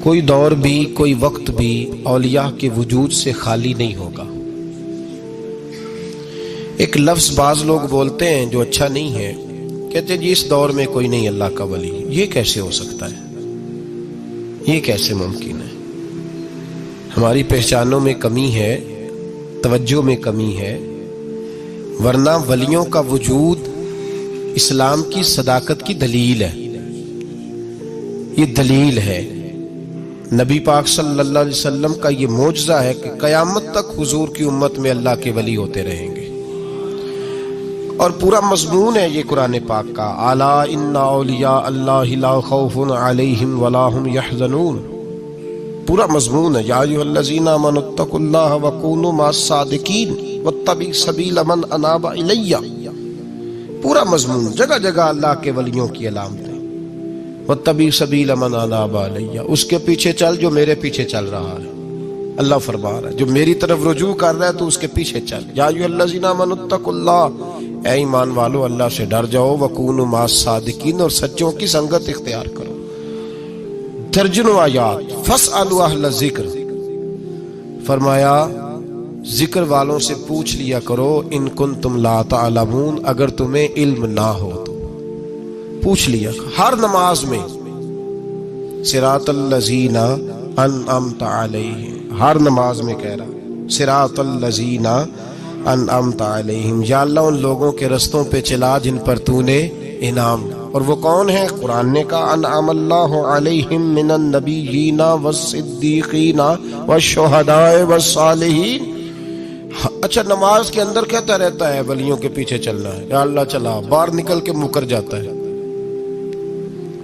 कोई दौर भी, कोई वक्त भी औलिया के वजूद से खाली नहीं होगा। एक लफ्ज बाज लोग बोलते हैं जो अच्छा नहीं है, कहते जी इस दौर में कोई नहीं अल्लाह का वली। ये कैसे हो सकता है? ये कैसे मुमकिन है? हमारी पहचानों में कमी है, तवज्जो में कमी है, वरना वलियों का वजूद इस्लाम की सदाकत की दलील है। ये दलील है, नबी पाक सल्लल्लाहु अलैहि वसल्लम का ये मोजज़ा है कि कयामत तक हुजूर की उम्मत में अल्लाह के वली होते रहेंगे। और पूरा मजमून है ये कुरान पाक का, अला इन्ना औलिया अल्लाहि ला खौफुन अलैहिम वला हुम यहज़नून। पूरा मजमून है, या अय्युहल्लज़ीना आमनुत्तकुल्लाह व कूनू मअस-सादिकीन वत्तबी सबीला मन अनाबा इलैया। पूरा मजमून, जगह जगह अल्लाह के वलियों की अलामतें। वत्तबी सबीला मन अनाबा इलैया, उसके पीछे चल जो मेरे पीछे चल रहा है। अल्लाह फरमा रहा है जो मेरी तरफ रुजू कर रहा है तो उसके पीछे चल। या अय्युहल्लज़ीना आमनुत्तकुल्लाह, ऐ ईमान वालो अल्लाह से डर जाओ, वकूनु मअस-सादिकीन, और सच्चों की संगत इख्तियार करो। दर्जनों आयात, फस्अलू अहल ज़िक्र, फरमाया जिक्र वालों से पूछ लिया करो, इन कुंतुम ला तअलमून, अगर तुम्हें इल्म ना हो तो पूछ लिया। हर नमाज में सिरातल लज़ीना अनअमत अलैहिम, हर नमाज में कह रहा सिरातल लज़ीना अनअमत अलैहिम, या अल्लाह उन लोगों के रस्तों पे चला जिन पर तूने इनाम। और वो कौन है? कुरान ने कहा अनअमल्लाहु अलैहिम मिनन नबिय्यीना वस्सिद्दीकीना वश्शुहदाए वस्सालिहीन। अच्छा, नमाज के अंदर कहता रहता है वलियों के पीछे चलना है, या अल्लाह चला, बाहर निकल के मुकर जाता है,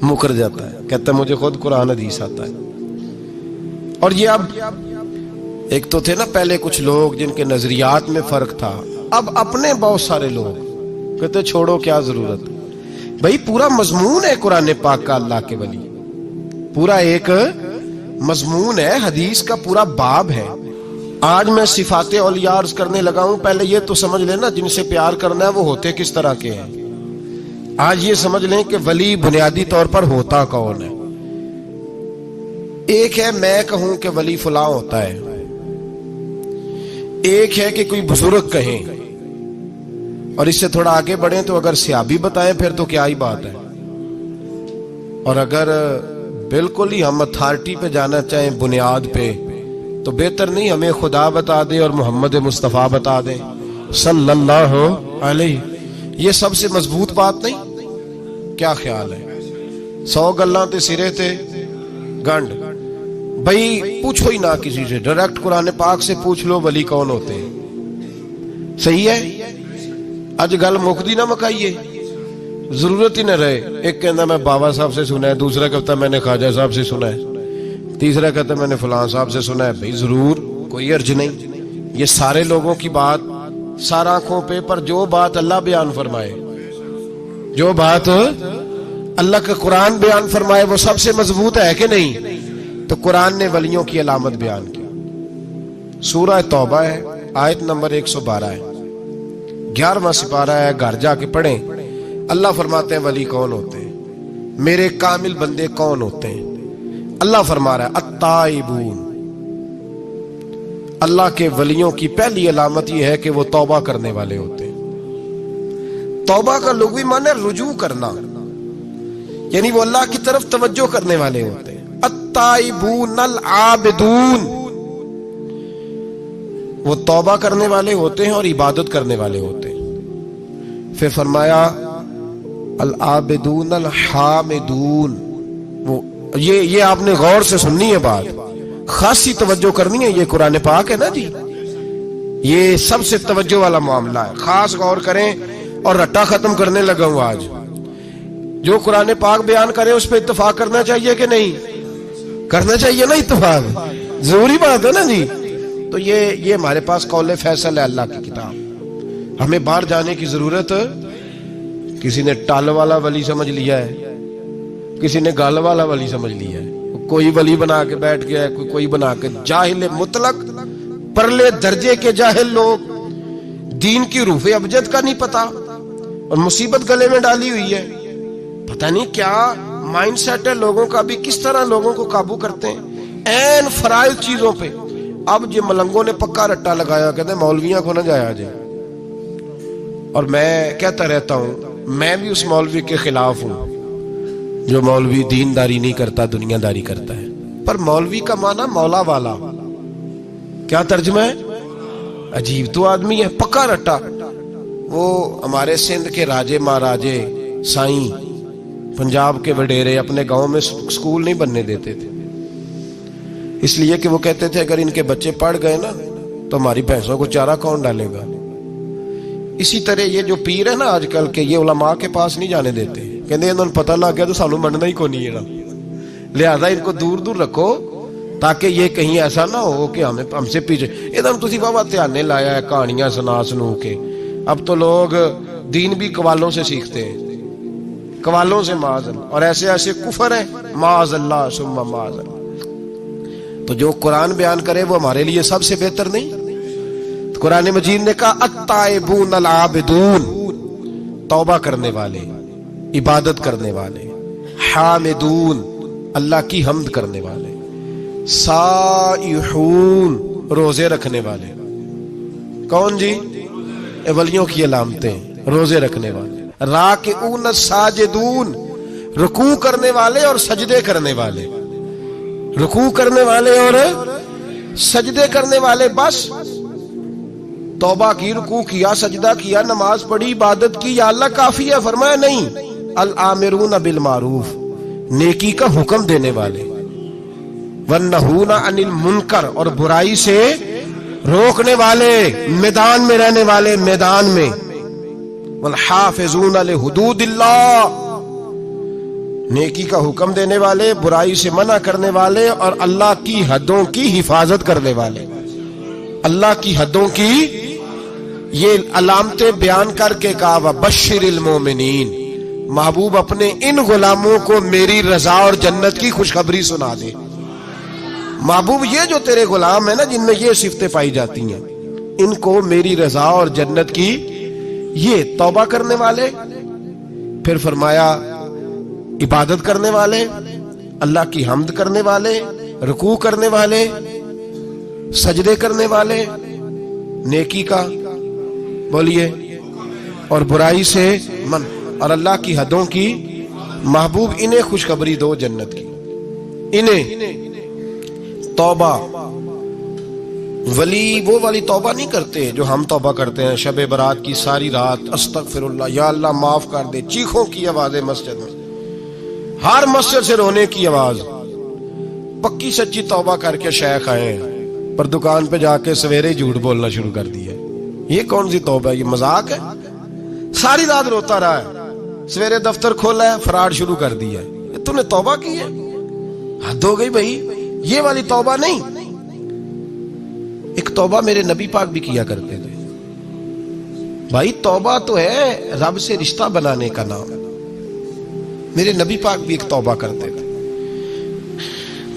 कहता है मुझे खुद कुरान हदीस आता है। और ये अब एक तो थे ना पहले कुछ लोग जिनके नजरियात में फर्क था, अब अपने बहुत सारे लोग कहते छोड़ो क्या जरूरत। भाई पूरा मजमून है कुरान पाक का अल्लाह के वली, पूरा एक मजमून है, हदीस का पूरा बाब है। आज मैं सिफाते औलिया अर्ज करने लगा हूं, पहले ये तो समझ लेना जिनसे प्यार करना है वो होते किस तरह के हैं। आज ये समझ लें कि वली बुनियादी तौर पर होता कौन है। एक है मैं कहूं कि वली फलां होता है, एक है कि कोई बुजुर्ग कहें, और इससे थोड़ा आगे बढ़े तो अगर सहाबी बताएं फिर तो क्या ही बात है। और अगर बिल्कुल ही हम अथॉरिटी पे जाना चाहें, बुनियाद पे, तो बेहतर नहीं हमें खुदा बता दे और मोहम्मद मुस्तफ़ा बता दे सल्लल्लाहु अलैहि। ये सबसे मजबूत बात नहीं? क्या ख्याल है? 100 गल्लां ते सिरे ते गंढ। भाई पूछो ही ना किसी से, डायरेक्ट कुरान पाक से पूछ लो वली कौन होते हैं। सही है? अज गल मुकदी ना मकाइए, जरूरत ही ना रहे। एक कहता मैं बाबा साहब से सुना है, दूसरा कहता मैंने ख्वाजा साहब से सुना है, तीसरा कहता मैंने फलां साहब से सुना है। भाई जरूर, कोई अर्ज नहीं। ये सारे लोगों की बात सारा आंखों पे, पर जो बात अल्लाह बयान फरमाए, जो बात अल्लाह का कुरान बयान फरमाए, वो सबसे मजबूत है कि नहीं? तो कुरान ने वलियों की अलामत बयान की। सूरह तौबा है, आयत नंबर 112 है, 11वां सिपारा है, घर जाके पढ़ें। अल्लाह फरमाते हैं वली कौन होते हैं, मेरे कामिल बंदे कौन होते हैं। अल्लाह फरमा रहा है अत्ताइबून, अल्लाह के वलियों की पहली अलामत यह है कि वो तौबा करने वाले होते हैं। तौबा का लुग़वी माने रुजू करना, यानी वो अल्लाह की तरफ तवज्जो करने वाले होते हैं। अत्ताइबून अल आबिदून, वो तौबा करने वाले होते हैं और इबादत करने वाले होते हैं। फिर फरमाया अल आबिदून अल हामिदून, वो ये आपने गौर से सुननी है बात, खासी तवज्जो करनी है। ये कुरान पाक है ना जी, ये सबसे तवज्जो वाला मामला है, खास गौर करें। और रट्टा खत्म करने लगा हूं आज, जो कुरान पाक बयान करे उस पर इत्तेफाक करना चाहिए कि नहीं करना चाहिए? ना इत्तेफाक जरूरी बात है ना जी। तो ये हमारे पास कौले फैसल है अल्लाह की किताब, हमें बाहर जाने की जरूरत। किसी ने टाल वाला वली समझ लिया है, किसी ने गाल वाला वली समझ लिया है, कोई वली बना के बैठ गया है, कोई बना के। जाहिल मुतलक, परले दर्जे के जाहिल लोग, दीन की रूफ़े अबजद का नहीं पता, और मुसीबत गले में डाली हुई है। पता नहीं क्या माइंडसेट है लोगों का भी, किस तरह लोगों को काबू करते हैं ऐन फराइज चीजों पे। अब जो मलंगों ने पक्का रट्टा लगाया, कहते मौलवियों को ना जाया जाए। और मैं कहता रहता हूं, मैं भी उस मौलवी के खिलाफ हूं जो मौलवी दीनदारी नहीं करता, दुनियादारी करता है। पर मौलवी का माना मौला वाला, क्या तर्जुमा है? अजीब तो आदमी है, पक्का रट्टा। वो हमारे सिंध के राजे महाराजे साईं, पंजाब के वडेरे अपने गांव में स्कूल नहीं बनने देते थे, इसलिए कि वो कहते थे अगर इनके बच्चे पढ़ गए ना तो हमारी भैंसों को चारा कौन डालेगा। इसी तरह ये जो पीर है ना आजकल के, ये उलमा के पास नहीं जाने देते, कहते इन्होंने पता लग गया तो सानू मनना ही को नहीं है, लिहाजा इनको दूर दूर रखो ताकि ये कहीं ऐसा ना हो कि हमें हमसे पीछे। एकदम तुसी बाबा ध्यान लाया है कहानियां सुना सुनू के। अब तो लोग दीन भी कवालों से सीखते हैं, कवालों से माज़अल्लाह, और ऐसे ऐसे कुफर है माज़अल्लाह सुम्मा माज़अल्लाह। तो जो कुरान बयान करे वो हमारे लिए सबसे बेहतर नहीं? तो कुरान मजीद ने कहा अत्ताइबून अल आबिदून, तौबा करने वाले, इबादत करने वाले, हामिदून, अल्लाह की हम्द करने वाले, साइहून, रोजे रखने वाले। कौन जी? वलियों की अलामतें, रोजे रखने वाले। राकिऊन साजिदून, रुकू करने वाले और सजदे करने वाले, रुकू करने वाले और सजदे करने वाले। बस तौबा की, रुकू किया, सजदा किया, नमाज पढ़ी, इबादत की, या अल्लाह काफी है? फरमाया नहीं। अल आमिरून बिल मारूफ, नेकी का हुक्म देने वाले, वन्नहूना अनिल मुनकर, और बुराई से रोकने वाले, मैदान में रहने वाले, मैदान में। वल हाफिजून ले हुदूदिल्लाह, नेकी का हुक्म देने वाले, बुराई से मना करने वाले, और अल्लाह की हदों की हिफाजत करने वाले। अल्लाह की हदों की ये अलामतें बयान करके कहा बश्शिरिल मोमिनीन, महबूब अपने इन गुलामों को मेरी रजा और जन्नत की खुशखबरी सुना दे। महबूब ये जो तेरे गुलाम है ना जिनमें ये सिफतें पाई जाती हैं, इनको मेरी रजा और जन्नत की, ये तौबा करने वाले, फिर फरमाया इबादत करने वाले, अल्लाह की हम्द करने वाले, रुकू करने वाले, सजदे करने वाले, नेकी का बोलिए और बुराई से मन, और अल्लाह की हदों की। महबूब इन्हें खुशखबरी दो जन्नत की, इन्हें तौबा। वली वो वाली तौबा नहीं करते जो हम तौबा करते हैं, शबे बरात की सारी रात अस्तगफिरुल्लाह, या अल्लाह माफ कर दे, चीखों की आवाजें मस्जिद में, हर मस्जिद से रोने की आवाज। पक्की सच्ची तौबा करके शेख आए पर दुकान पे जाके सवेरे झूठ बोलना शुरू कर दिया। ये कौन सी तौबा है? ये मजाक है? सारी रात रोता रहा है, सवेरे दफ्तर खोला है, फराड शुरू कर दिया है। तूने तौबा की है? हद हो गई भाई, ये वाली तौबा नहीं। एक तौबा मेरे नबी पाक भी किया करते थे भाई। तौबा तो है रब से रिश्ता बनाने का नाम। मेरे नबी पाक भी एक तौबा करते थे।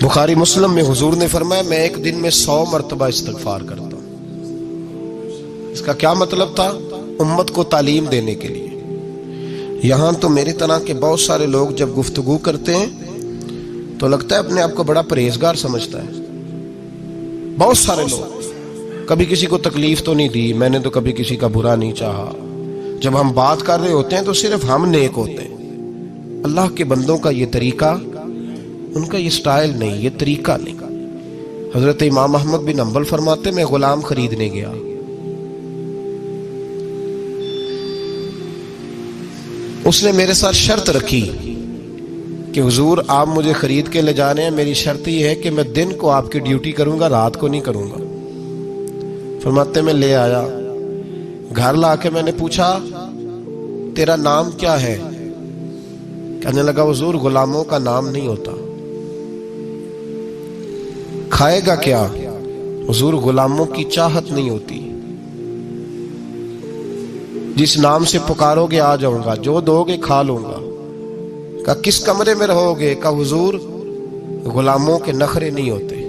बुखारी मुस्लिम में हुजूर ने फरमाया मैं एक दिन में 100 मरतबा इस्तिगफार करता हूं। इसका क्या मतलब था? उम्मत को तालीम देने के लिए। यहां तो मेरी तरह के बहुत सारे लोग जब गुफ्तगू करते हैं तो लगता है अपने आप को बड़ा परहेजगार समझता है। बहुत सारे लोग, कभी किसी को तकलीफ तो नहीं दी, मैंने तो कभी किसी का बुरा नहीं चाहा। जब हम बात कर रहे होते हैं तो सिर्फ हम नेक होते हैं। अल्लाह के बंदों का ये तरीका, उनका ये स्टाइल नहीं, ये तरीका नहीं। हजरत इमाम अहमद बिन हंबल फरमाते मैं गुलाम खरीदने गया, उसने मेरे साथ शर्त रखी कि हुजूर आप मुझे खरीद के ले जाने हैं, मेरी शर्त यह है कि मैं दिन को आपकी ड्यूटी करूंगा, रात को नहीं करूंगा। फरमाते मैं ले आया, घर लाके मैंने पूछा तेरा नाम क्या है? कहने लगा हुजूर गुलामों का नाम नहीं होता। खाएगा क्या? हुजूर गुलामों की चाहत नहीं होती, जिस नाम से पुकारोगे आ जाऊंगा, जो दोगे खा लूंगा। कहा किस कमरे में रहोगे? कहा हुजूर गुलामों के नखरे नहीं होते।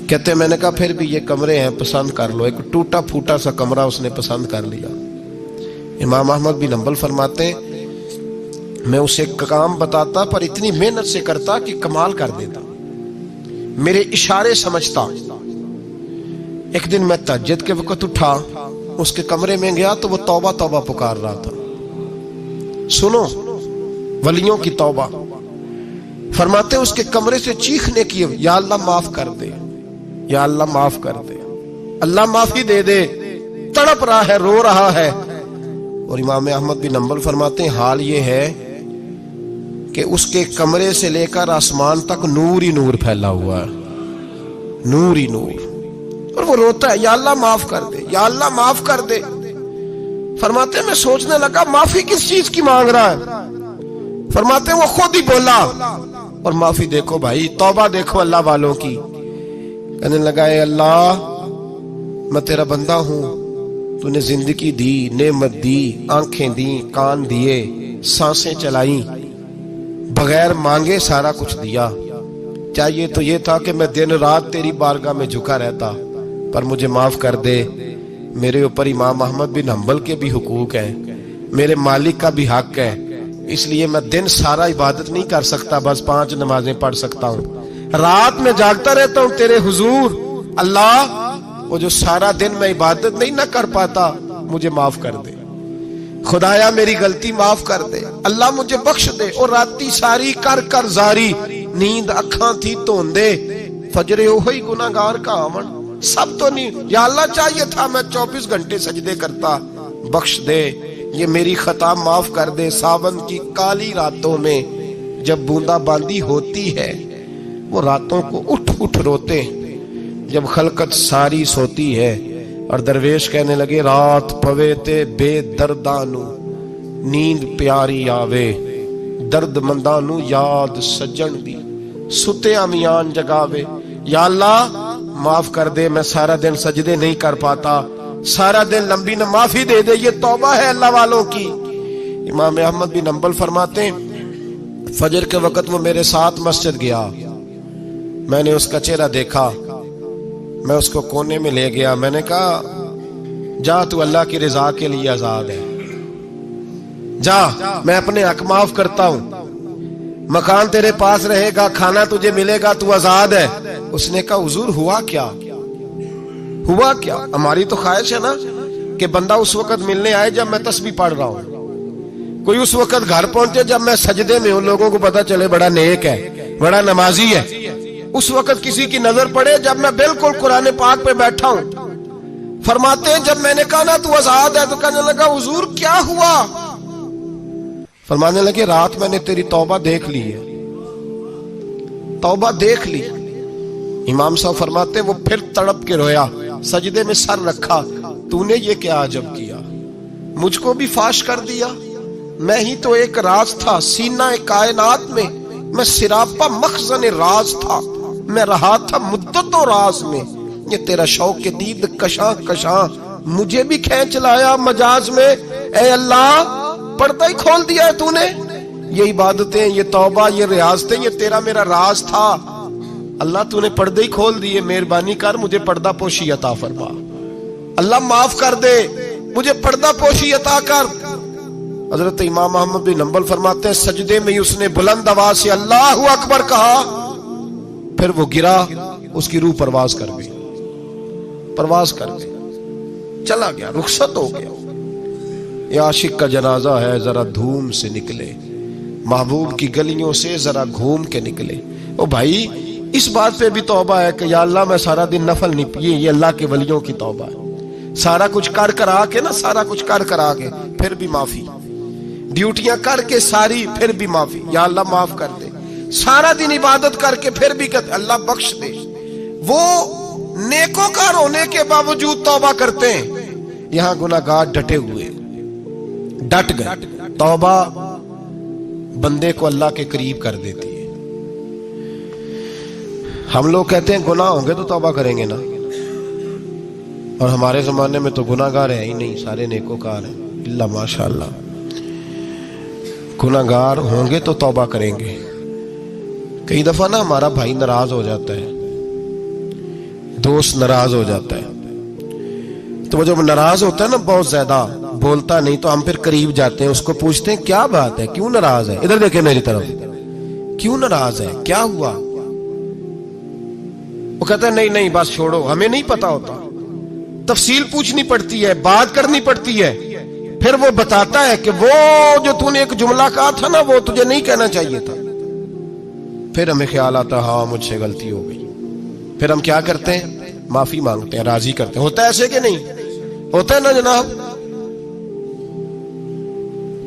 कहते मैंने कहा फिर भी ये कमरे हैं, पसंद कर लो। एक टूटा फूटा सा कमरा उसने पसंद कर लिया। इमाम अहमद बिन हंबल फरमाते मैं उसे काम बताता पर इतनी मेहनत से करता कि कमाल कर देता, मेरे इशारे समझता। एक दिन मैं तहज्जुद के वक्त उठा, उसके कमरे में गया तो वो तौबा तौबा पुकार रहा था। सुनो वलियों की तौबा। फरमाते उसके कमरे से चीखने की, या अल्लाह माफ कर दे, या अल्लाह माफ कर दे, अल्लाह माफी दे दे। तड़प रहा है, रो रहा है। और इमाम अहमद बिन हंबल फरमाते हैं हाल ये है कि उसके कमरे से लेकर आसमान तक नूर ही नूर फैला हुआ है, नूर ही नूर। और वो रोता है, या अल्लाह माफ कर दे, या अल्लाह माफ कर दे। फरमाते मैं सोचने लगा माफी किस चीज की मांग रहा है। फरमाते वो खुद ही बोला, और माफी देखो भाई, तौबा देखो अल्लाह वालों की। कहने लगा अल्लाह मैं तेरा बंदा हूं, तूने जिंदगी दी, नेमत दी, आंखें दी, कान दिए, सांसें चलाई, बगैर मांगे सारा कुछ दिया। चाहिए तो ये था कि मैं दिन रात तेरी बारगाह में झुका रहता, पर मुझे माफ कर दे। मेरे ऊपर इमाम अहमद बिन हंबल के भी हुकूक हैं, मेरे मालिक का भी हक है, इसलिए मैं दिन सारा इबादत नहीं कर सकता, बस 5 नमाजें पढ़ सकता हूँ। रात में जागता रहता हूँ तेरे हुजूर। अल्लाह वो जो सारा दिन मैं इबादत नहीं ना कर पाता, मुझे माफ कर दे। खुदाया मेरी गलती माफ कर दे, अल्लाह मुझे बख्श दे। और राती सारी कर कर जारी, नींद अखा थी धोंदे, फजरे ओही गुनाहगार का आवन। सब तो नहीं, या अल्लाह चाहिए था मैं 24 घंटे सजदे करता, बख्श दे, ये मेरी खता माफ कर दे। सावन की काली रातों में जब बूंदाबांदी होती है, वो रातों को उठ उठ रोते, जब खलकत सारी सोती है। और दरवेश कहने लगे रात पवे ते बेदर्दानू, नींद प्यारी आवे, दर्द मंदानू याद सज्जन दी, सुते अमियान जगावे। या अल्लाह माफ कर दे, मैं सारा दिन सजदे नहीं कर पाता, सारा दिन लंबी न माफी दे दे। ये तौबा है अल्लाह वालों की। इमाम अहमद बिन हंबल फरमाते हैं फजर के वक्त वो मेरे साथ मस्जिद गया, मैंने उसका चेहरा देखा, मैं उसको कोने में ले गया, मैंने कहा जा तू अल्लाह की रिजा के लिए आजाद है, जा मैं अपने हक माफ करता हूं, मकान तेरे पास रहेगा, खाना तुझे मिलेगा, तू आजाद है। उसने कहा हुजूर हुआ क्या, हुआ क्या? हमारी तो ख्वाहिश है ना कि बंदा उस वक्त मिलने आए जब मैं तस्बीह पढ़ रहा हूं, कोई उस वक्त घर पहुंचे जब मैं सजदे में हूं, लोगों को पता चले बड़ा नेक है, बड़ा नमाजी है। उस वक्त किसी की नजर पड़े जब मैं बिल्कुल कुरान पाक पे बैठा हूं। फरमाते हैं जब मैंने कहा ना तू आजाद है, तो कहने लगा हुजूर क्या हुआ? फरमाने लगे रात मैंने तेरी तौबा देख ली है, तौबा देख ली। इमाम साहब फरमाते वो फिर तड़प के रोया, सजदे में सर रखा, तूने ये क्या अजब किया, मुझको भी फाश कर दिया, मैं ही तो एक राज था, सीना कायनात में मैं सिरापा मखजन राज था, मैं रहा था मुद्दतों राज में। ये तेरा शौक के दीद कशा कशा मुझे भी खींच लाया मजाज में। ए अल्लाह पर्दा ही खोल दिया है तूने, ये इबादतें, ये तौबा, ये रियाजतें, ये तेरा मेरा राज था। अल्लाह तूने पर्दे ही खोल दिए, मेहरबानी कर मुझे पर्दा पोशी अता फरमा। अल्लाह माफ कर दे, मुझे पर्दा पोशी अता कर। हजरत इमाम अहमद बिन हंबल फरमाते हैं सजदे में ही उसने बुलंद आवाज से अल्लाहु अकबर कहा, फिर वो गिरा, उसकी रूह परवाज कर गई, परवाज कर गई, चला गया, रुखसत हो गया। ये आशिक का जनाजा है, जरा धूम से निकले, महबूब की गलियों से जरा घूम के निकले। ओ भाई इस बात पे भी तौबा है कि या अल्लाह मैं सारा दिन नफल नहीं पिए, ये अल्लाह के वलियों की तौबा है। सारा कुछ कर करा के ना, सारा कुछ कर करा के फिर भी माफी, ड्यूटियां करके सारी फिर भी माफी, या अल्लाह माफ कर दे। सारा दिन इबादत करके फिर भी कहते अल्लाह बख्श दे। वो नेकोकार होने के बावजूद तौबा करते हैं, यहां गुनाहगार डटे हुए, डट गए। तौबा बंदे को अल्लाह के करीब कर देती है। हम लोग कहते हैं गुनाह होंगे तो तौबा करेंगे ना, और हमारे जमाने में तो गुनाहगार है ही नहीं, सारे नेकोकार हैं, इल्ला माशाअल्लाह। गुनाहगार होंगे तो तौबा करेंगे। कई दफा ना हमारा भाई नाराज हो जाता है, दोस्त नाराज हो जाता है, तो वो जब नाराज होता है ना बहुत ज्यादा, बोलता नहीं, तो हम फिर करीब जाते हैं, उसको पूछते हैं क्या बात है, क्यों नाराज है, इधर देखे मेरी तरफ, क्यों नाराज है, क्या हुआ? वो कहता है नहीं नहीं बस छोड़ो, हमें नहीं पता होता, तफसील पूछनी पड़ती है, बात करनी पड़ती है। फिर वो बताता है कि वो जो तूने एक जुमला कहा था ना, वो तुझे नहीं कहना चाहिए था। फिर हमें ख्याल आता हाँ मुझसे गलती हो गई। फिर हम क्या करते हैं, माफी मांगते हैं, राजी करते हैं। होता है ऐसे कि नहीं होता है ना जनाब?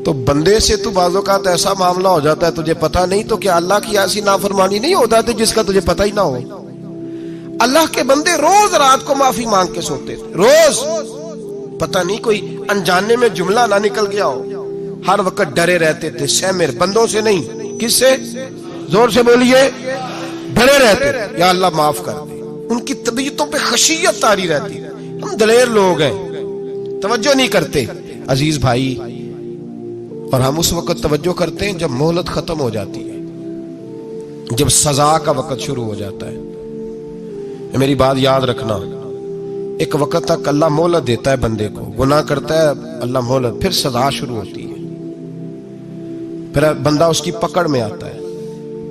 तो बंदे से तू बाज़ों का ऐसा मामला हो जाता है तुझे पता नहीं, तो क्या अल्लाह की ऐसी नाफरमानी नहीं हो जाती जिसका तुझे पता ही ना हो? अल्लाह के बंदे रोज रात को माफी मांग के सोते थे, रोज। पता नहीं कोई अनजाने में जुमला ना निकल गया हो, हर वक्त डरे रहते थे। सहमिर बंदों से नहीं, किससे? जोर से बोलिए। डरे रहते थे, या अल्लाह माफ कर दे। उनकी तबीयतों पे खशियत तारी रहती। हम दलेर लोग हैं, तवज्जो नहीं करते अजीज भाई। और हम उस वक्त तवज्जो करते हैं जब मोहलत खत्म हो जाती है, जब सजा का वक्त शुरू हो जाता है। मेरी बात याद रखना, एक वक्त तक अल्लाह मोहलत देता है बंदे को, गुनाह करता है अल्लाह मोहलत, फिर सजा शुरू होती है, फिर बंदा उसकी पकड़ में आता है।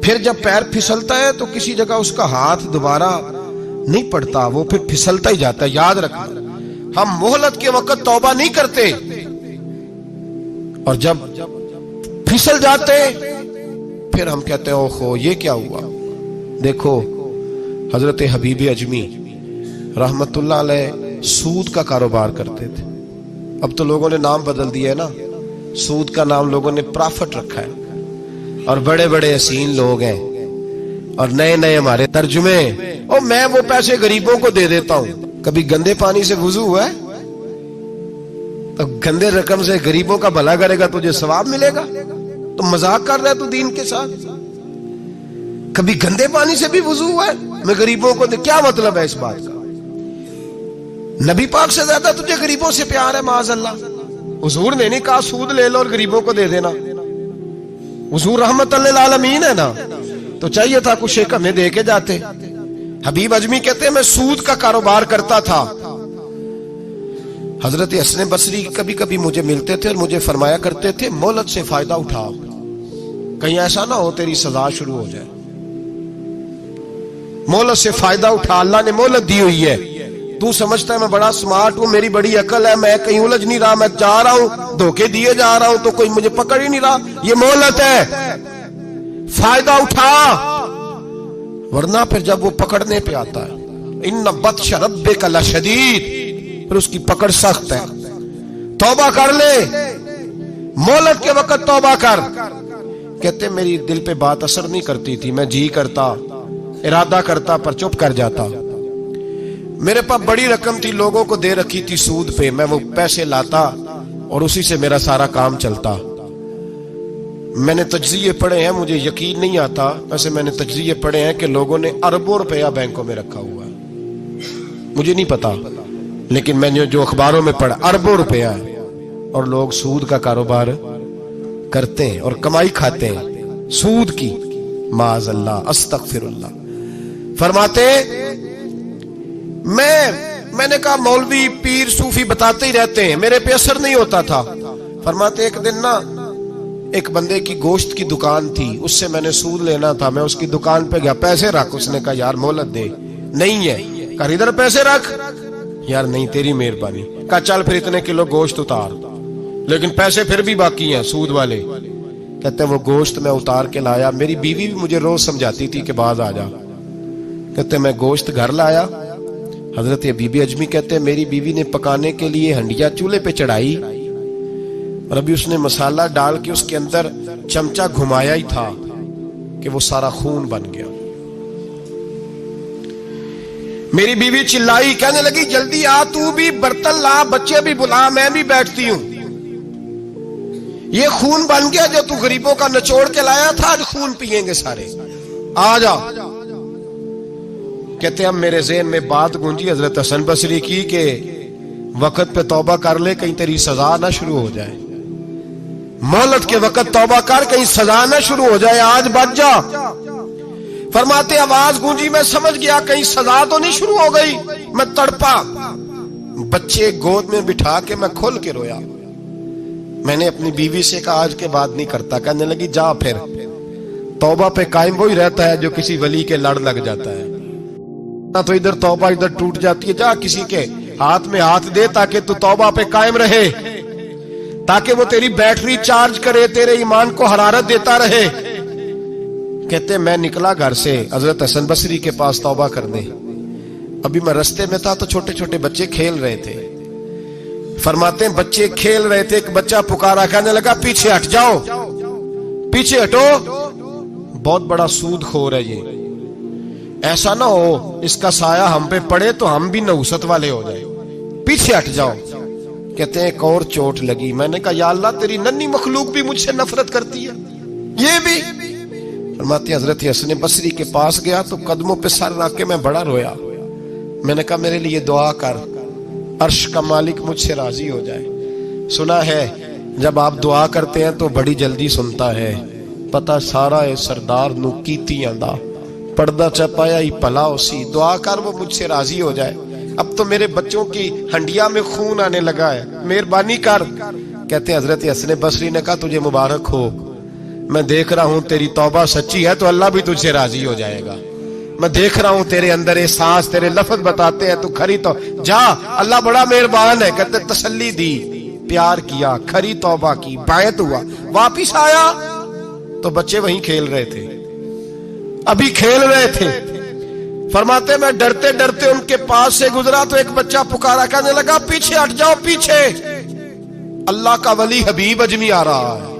फिर जब पैर फिसलता है तो किसी जगह उसका हाथ दोबारा नहीं पड़ता, वो फिर फिसलता ही जाता है। याद रखना, हम मोहलत के वक्त तौबा नहीं करते, और जब फिसल जाते फिर हम कहते हैं ओहो ये क्या हुआ। देखो हजरत हबीब अजमी रहमतुल्लाह अलैह सूद का कारोबार करते थे। अब तो लोगों ने नाम बदल दिया है ना, सूद का नाम लोगों ने प्रॉफिट रखा है, और बड़े बड़े हसीन लोग हैं, और नए नए हमारे तर्जुमे, और मैं वो पैसे गरीबों को दे देता हूं। कभी गंदे पानी से वुजू हुआ है? तो गंदे रकम से गरीबों का भला करेगा तुझे सवाब मिलेगा? तो मजाक कर रहा है तू दीन के साथ। कभी गंदे पानी से भी वुजू हुआ है? मैं गरीबों को दे, क्या मतलब है इस बात का? नबी पाक से ज्यादा तुझे गरीबों से प्यार है माज़अल्लाह। हुजूर ने नहीं कहा सूद ले लो और गरीबों को दे देना, हुजूर रहमतुल लिल आलमीन है ना, तो चाहिए था कुछ एक हमें दे के जाते। हबीब अजमी कहते हैं मैं सूद का कारोबार करता था। हजरत हसन बसरी कभी कभी मुझे मिलते थे और मुझे फरमाया करते थे मोहलत से फायदा उठा, कहीं ऐसा ना हो तेरी सजा शुरू हो जाए। मोहलत से फायदा उठा, अल्लाह ने मोहलत दी हुई है। तू समझता है मैं बड़ा स्मार्ट हूं, मेरी बड़ी अकल है, मैं कहीं उलझ नहीं रहा, मैं जा रहा हूं, धोखे दिए जा रहा हूं, तो कोई मुझे पकड़ ही नहीं रहा। ये मोहलत है, फायदा उठा, वरना फिर जब वो पकड़ने पे आता है, इन्ना बत्श रब्बिका लशदीद, फिर उसकी पकड़ सख्त है। तौबा कर ले, मोहलत के वक्त तौबा कर। कहते मेरी दिल पे बात असर नहीं करती थी, मैं जी करता, इरादा करता, पर चुप कर जाता। मेरे पास बड़ी रकम थी, लोगों को दे रखी थी सूद पे, मैं वो पैसे लाता और उसी से मेरा सारा काम चलता। मैंने तजज़िये पढ़े हैं, मुझे यकीन नहीं आता, वैसे मैंने तजज़िये पढ़े हैं कि लोगों ने अरबों रुपया बैंकों में रखा हुआ है। मुझे नहीं पता, लेकिन मैंने जो अखबारों में पढ़ा अरबों रुपया है, और लोग सूद का कारोबार करते हैं और कमाई खाते हैं सूद की। माज़अल्लाह, अस्तगफिरुल्लाह। फरमाते मैंने कहा मौलवी पीर सूफी बताते ही रहते हैं, मेरे पे असर नहीं होता था। फरमाते एक दिन ना एक बंदे की गोश्त की दुकान थी, उससे मैंने सूद लेना था, मैं उसकी दुकान पे गया, पैसे रख। उसने कहा यार मोहलत दे। नहीं है, कहा इधर पैसे रख। यार नहीं तेरी मेहरबानी। कहा चल फिर इतने किलो गोश्त उतार, लेकिन पैसे फिर भी बाकी हैं सूद वाले। कहते वो गोश्त मैं उतार के लाया, मेरी बीवी भी मुझे रोज समझाती थी कि बाज आ जा। कहते मैं गोश्त घर लाया, हजरत बीबी अजमी कहते हैं मेरी बीवी ने पकाने के लिए हंडिया चूल्हे पे चढ़ाई, और अभी उसने मसाला डाल के उसके अंदर चमचा घुमाया ही था कि वो सारा खून बन गया। मेरी बीवी चिल्लाई, कहने लगी जल्दी आ, तू भी बर्तन ला, बच्चे भी बुला, मैं भी बैठती हूं। ये खून बन गया जो तू गरीबों का निचोड़ के लाया था, आज खून पिएंगे सारे, आ जा। कहते हम मेरे ज़हन में बात गूंजी हजरत हसन बसरी की कि वक्त पे तौबा कर ले, कहीं तेरी सजा ना शुरू हो जाए। मोहलत के वक्त तौबा कर, कहीं सजा ना शुरू हो जाए, आज बच जा। फरमाते आवाज गूंजी, मैं समझ गया कहीं सजा तो नहीं शुरू हो गई। मैं तड़पा, बच्चे गोद में बिठा के मैं खोल के रोया। मैंने अपनी बीवी से कहा आज के बाद नहीं करता। कहने लगी जा फिर, तौबा पे कायम वही रहता है जो किसी वली के लड़ लग जाता है ना, तो इधर तौबा इधर टूट जाती है। जा किसी के हाथ में हाथ दे ताकि तू तौबा पे कायम रहे, ताकि वो तेरी बैटरी चार्ज करे, तेरे ईमान को हरारत देता रहे। कहते मैं निकला घर से हजरत हसन बसरी के पास तौबा करने। अभी मैं रास्ते में था तो छोटे छोटे बच्चे खेल रहे थे। फरमाते हैं बच्चे खेल रहे थे, एक बच्चा पुकारा, कहने लगा पीछे हट जाओ, पीछे हटो, बहुत बड़ा सूदखोर है ये, ऐसा ना हो इसका साया हम पे पड़े तो हम भी नहुसत वाले हो जाए, पीछे हट जाओ। कहते हैं एक और चोट लगी। मैंने कहा या अल्लाह तेरी नन्ही मखलूक भी मुझसे नफरत करती है, ये भी। फरमाते हजरत हसन बसरी के पास गया तो कदमों पे सर रख के मैं बड़ा रोया। मैंने कहा मेरे लिए दुआ कर, अर्श का मालिक मुझसे राजी हो जाए। सुना है जब आप दुआ करते हैं तो बड़ी जल्दी सुनता है। पता सारा है सरदार नू कीतियां दा पर्दा चपाया ही भला उसी, दुआ कर वो मुझसे राजी हो जाए। अब तो मेरे बच्चों की हंडिया में खून आने लगा है, मेहरबानी कर। कहते हजरत हसन बसरी ने कहा तुझे मुबारक हो, मैं देख रहा हूं तेरी तौबा सच्ची है तो अल्लाह भी तुझसे राजी हो जाएगा। मैं देख रहा हूं तेरे अंदर एहसास, तेरे लफ्ज बताते हैं तू खरी तो जा, अल्लाह बड़ा मेहरबान है। कहते तसल्ली दी, प्यार किया, खरी तौबा की, बैत हुआ, वापिस आया तो बच्चे वहीं खेल रहे थे, अभी खेल रहे थे। फरमाते मैं डरते डरते उनके पास से गुजरा तो एक बच्चा पुकारा, कहने लगा पीछे हट जाओ पीछे, अल्लाह का वली हबीब अजमी आ रहा है,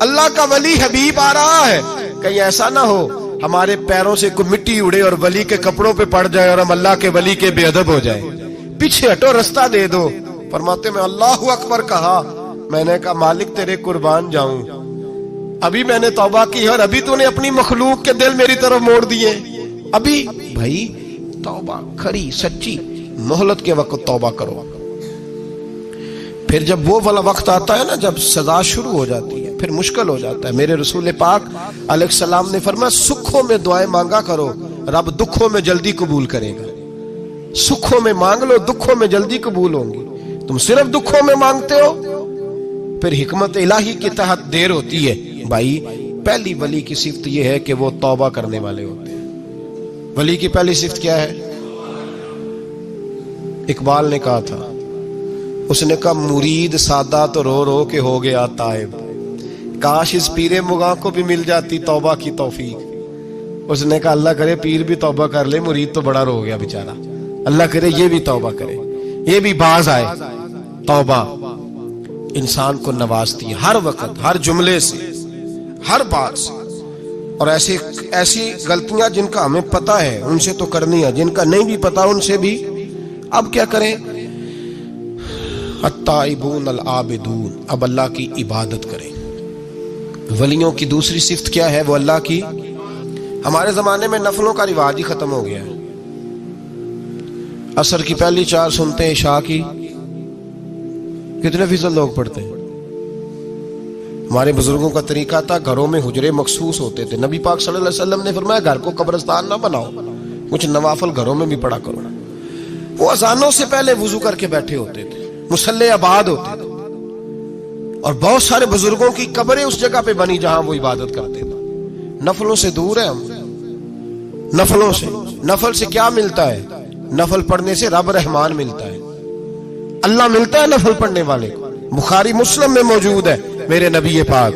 अल्लाह का वली हबीब आ रहा है। कहीं ऐसा ना हो हमारे पैरों से कोई मिट्टी उड़े और वली के कपड़ों पे पड़ जाए और हम अल्लाह के वली के बेअदब हो जाए। पीछे हटो, रास्ता दे दो। फरमाते मैं अल्लाहु अकबर कहा। मैंने कहा मालिक तेरे कुर्बान जाऊं, अभी मैंने तौबा की और अभी तूने अपनी मखलूक के दिल मेरी तरफ मोड़ दिए। अभी भाई तौबा खरी सच्ची, मोहलत के वक्त तौबा करो। फिर जब वो वाला वक्त आता है ना जब सजा शुरू हो जाती है फिर मुश्किल हो जाता है। मेरे रसूल पाक अलैहिस्सलाम ने फरमाया सुखों में दुआएं मांगा करो, रब दुखों में जल्दी कबूल करेगा। सुखों में मांग लो, दुखों में जल्दी कबूल होंगी। तुम सिर्फ दुखों में मांगते हो फिर हिकमत इलाही के तहत देर होती है। भाई पहली वली की सिफ्त यह है कि वो तौबा करने वाले होते हैं। वली की पहली सिफ्त क्या है? इकबाल ने कहा था, उसने कहा मुरीद सादा तो रो रो के हो गया ताइब, काश इस पीरे मुगा को भी मिल जाती तौबा की तौफीक। उसने कहा अल्लाह करे पीर भी तौबा कर ले, मुरीद तो बड़ा रो गया बेचारा, अल्लाह करे ये भी तौबा करे, ये भी बाज आए। तौबा इंसान को नवाजती है हर वक्त, हर जुमले से, हर बात से। और ऐसी गलतियां जिनका हमें पता है उनसे तो करनी है, जिनका नहीं भी पता उनसे भी। अब क्या करें? अत्ताइबून अल आबिदून, अब अल्लाह की इबादत करें। वलियों की दूसरी सिफ्त क्या है? वो अल्लाह की, हमारे जमाने में नफलों का रिवाज ही खत्म हो गया है। असर की पहली 4 सुनते हैं, इशा की कितने फीसद लोग पढ़ते हैं? हमारे बुजुर्गों का तरीका था, घरों में हुजरे मखसूस होते थे। नबी पाक सल्लल्लाहु अलैहि वसल्लम ने फरमाया घर को कब्रिस्तान ना बनाओ, कुछ नवाफल घरों में भी पढ़ा करो। वो अजानों से पहले वुजू करके बैठे होते थे, मुसल्ले आबाद होते थे, और बहुत सारे बुजुर्गों की कब्रें उस जगह पे बनी जहां वो इबादत करते थे। नफलों से दूर है हम, नफलों से। नफल से क्या मिलता है? नफल पढ़ने से रब रहमान मिलता है, अल्लाह मिलता है नफल पढ़ने वाले को। बुखारी मुस्लिम में मौजूद है मेरे नबी पाक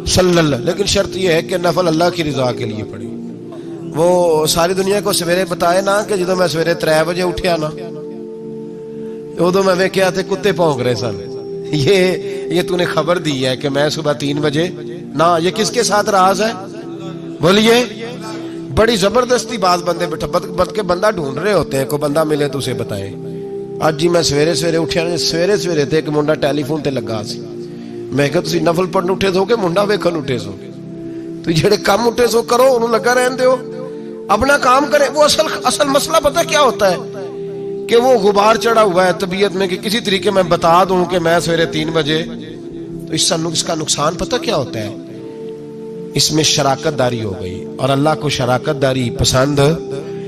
सल्लल्लाहु। लेकिन शर्त यह है कि नफल अल्लाह की रिजा के लिए पढ़े। वो सारी दुनिया को सवेरे बताए ना कि जो मैं सवेरे 3 बजे उठा ना उदो मैं वेख्या थे कुत्ते भौंक रहे सन। ये तूने खबर दी है कि मैं सुबह 3 बजे ना, ये किसके साथ राज है? बोलिए। बड़ी जबरदस्ती बात बंदे बद के बंदा ढूंढ रहे होते हैं, कोई बंदा मिले तो उसे बताए। आज जी मैं सवेरे सवेरे उठा, सवेरे सवेरे ते एक मुंडा टेलीफोन ते लगा सी। मैं कहा तुसीं नफल पढ़न उठे सो के मुंडा वेखन उठे सो? तुसीं जेड़े काम उठे सो करो, उन्होंने लगा रहन दो, अपना काम करे। वो असल मसला पता क्या होता है कि वो गुबार चढ़ा हुआ है तबीयत में कि किसी तरीके मैं बता दूं कि मैं सवेरे 3 बजे, तो इसका नुकसान पता क्या होता है? इसमें शराकत दारी हो गई, और अल्लाह को शराकत दारी पसंद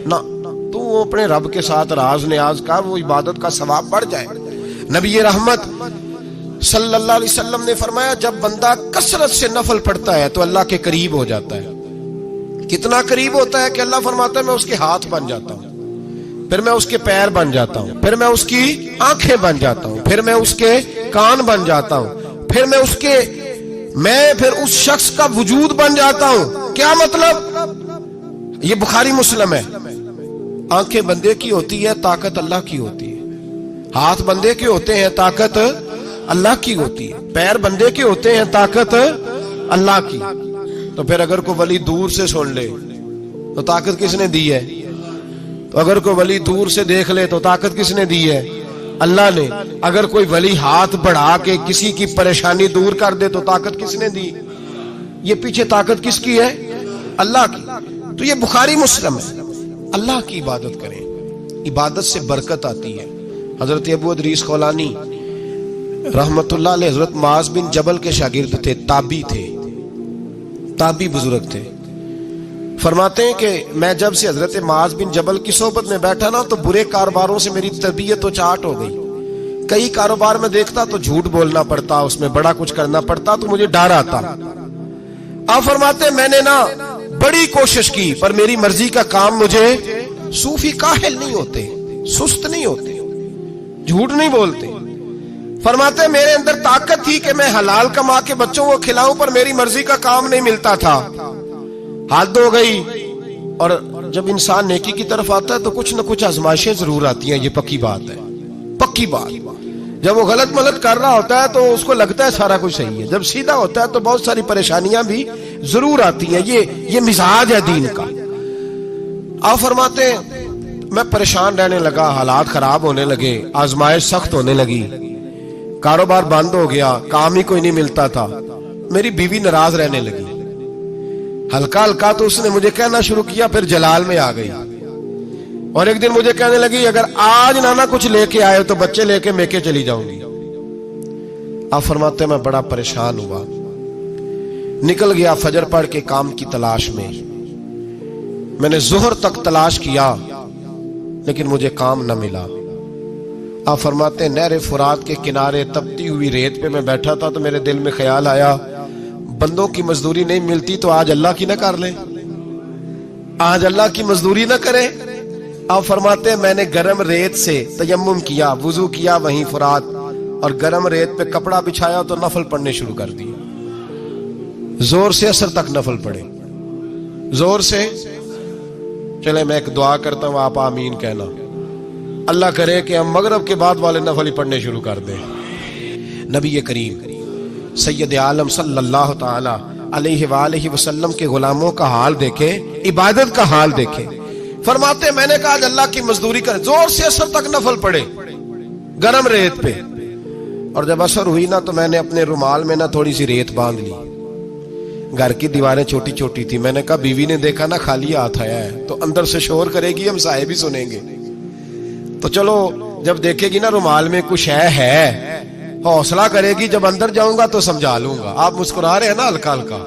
ना। तू अपने रब के साथ राज न्याज का, वो इबादत का सवाब बढ़ जाए। नबी रहमत सल्लल्लाहु अलैहि वसल्लम ने फरमाया, जब बंदा कसरत से नफल पढ़ता है तो अल्लाह के करीब हो जाता है। कितना करीब होता है कि अल्लाह फरमाता है मैं उसके हाथ बन जाता हूं, फिर मैं उसके पैर बन जाता हूं, फिर मैं उसकी आंखें बन जाता हूं, फिर मैं उसके कान बन जाता हूं, फिर उस शख्स का वजूद बन जाता हूं। क्या मतलब? ये बुखारी मुस्लिम है। आंखें बंदे की होती है, ताकत अल्लाह की होती है। हाथ बंदे के होते हैं, ताकत अल्लाह की होती है। पैर बंदे के होते हैं, ताकत अल्लाह की। तो फिर अगर कोई वली दूर से सुन ले तो ताकत किसने दी है? तो अगर कोई वली दूर से देख ले तो ताकत किसने दी है? अल्लाह ने। अगर कोई वली हाथ बढ़ा के किसी की परेशानी दूर कर दे तो ताकत किसने दी? ये पीछे ताकत किसकी है? अल्लाह की। तो ये बुखारी मुस्लिम है। अल्लाह की इबादत करें, इबादत से बरकत आती है। हजरत अबू इदरीस खौलानी रहमतुल्लाह अलैह हजरत मुआज बिन जबल के शागिर्द थे, ताबी थे, ताबी बुजुर्ग थे। फरमाते हैं कि मैं जब से हजरत मुआज बिन जबल की सोबत में बैठा ना तो बुरे कारोबारों से मेरी तबीयत तो चाट हो गई। कई कारोबार में देखता तो झूठ बोलना पड़ता, उसमें बड़ा कुछ करना पड़ता, तो मुझे डर आता। आप फरमाते मैंने ना बड़ी कोशिश की पर मेरी मर्जी का काम मुझे, सूफी काहिल नहीं होते, सुस्त नहीं होते, झूठ नहीं बोलते। फरमाते मेरे अंदर ताकत थी कि मैं हलाल कमा के बच्चों को खिलाऊं, पर मेरी मर्जी का काम नहीं मिलता था। हद हो गई। और जब इंसान नेकी की तरफ आता है तो कुछ न कुछ आजमाइशें जरूर आती हैं, ये पक्की बात है, पक्की बात। जब वो गलत मलत कर रहा होता है तो उसको लगता है सारा कुछ सही है, जब सीधा होता है तो बहुत सारी परेशानियां भी जरूर आती हैं। ये मिजाज है दीन का। आप फरमाते मैं परेशान रहने लगा, हालात खराब होने लगे, आजमाइश सख्त होने लगी, कारोबार बंद हो गया, काम ही कोई नहीं मिलता था। मेरी बीवी नाराज रहने लगी। हल्का हल्का तो उसने मुझे कहना शुरू किया, फिर जलाल में आ गई और एक दिन मुझे कहने लगी अगर आज नाना कुछ लेके आए तो बच्चे लेके मेके चली जाऊंगी। आप फरमाते मैं बड़ा परेशान हुआ, निकल गया फजर पढ़ के काम की तलाश में। मैंने जोहर तक तलाश किया लेकिन मुझे काम न मिला। आप फरमाते नहर फुरात के किनारे तपती हुई रेत पे मैं बैठा था तो मेरे दिल में ख्याल आया बंदों की मजदूरी नहीं मिलती तो आज अल्लाह की ना कर ले, आज अल्लाह की मजदूरी ना करे। आप फरमाते मैंने गर्म रेत से तयम्मुम किया, वुजू किया वहीं फुरात, और गर्म रेत पे कपड़ा बिछाया तो नफल पढ़ने शुरू कर दिए। जोर से असर तक नफल पढ़े, जोर से। चले मैं एक दुआ करता हूं, आप आमीन कहना। अल्लाह करे कि हम मगरब के बाद वाले नफल ही पढ़ने शुरू कर दें। नबी करीम सैयद आलम सल्लल्लाहु ताला अलैहि वसल्लम के गुलामों का हाल देखे, इबादत का हाल देखे। फरमाते मैंने कहा अल्लाह की मजदूरी कर, जोर से असर तक नफल पड़े गरम रेत पे। और जब असर हुई ना तो मैंने अपने रुमाल में ना थोड़ी सी रेत बांध ली। घर की दीवारें छोटी छोटी थी। मैंने कहा बीवी ने देखा ना खाली हाथ आया है तो अंदर से शोर करेगी, हम साहे भी सुनेंगे, तो चलो जब देखेगी ना रुमाल में कुछ है हौसला करेगी, जब अंदर जाऊंगा तो समझा लूंगा। आप मुस्कुरा रहे हैं ना हल्का हल्का,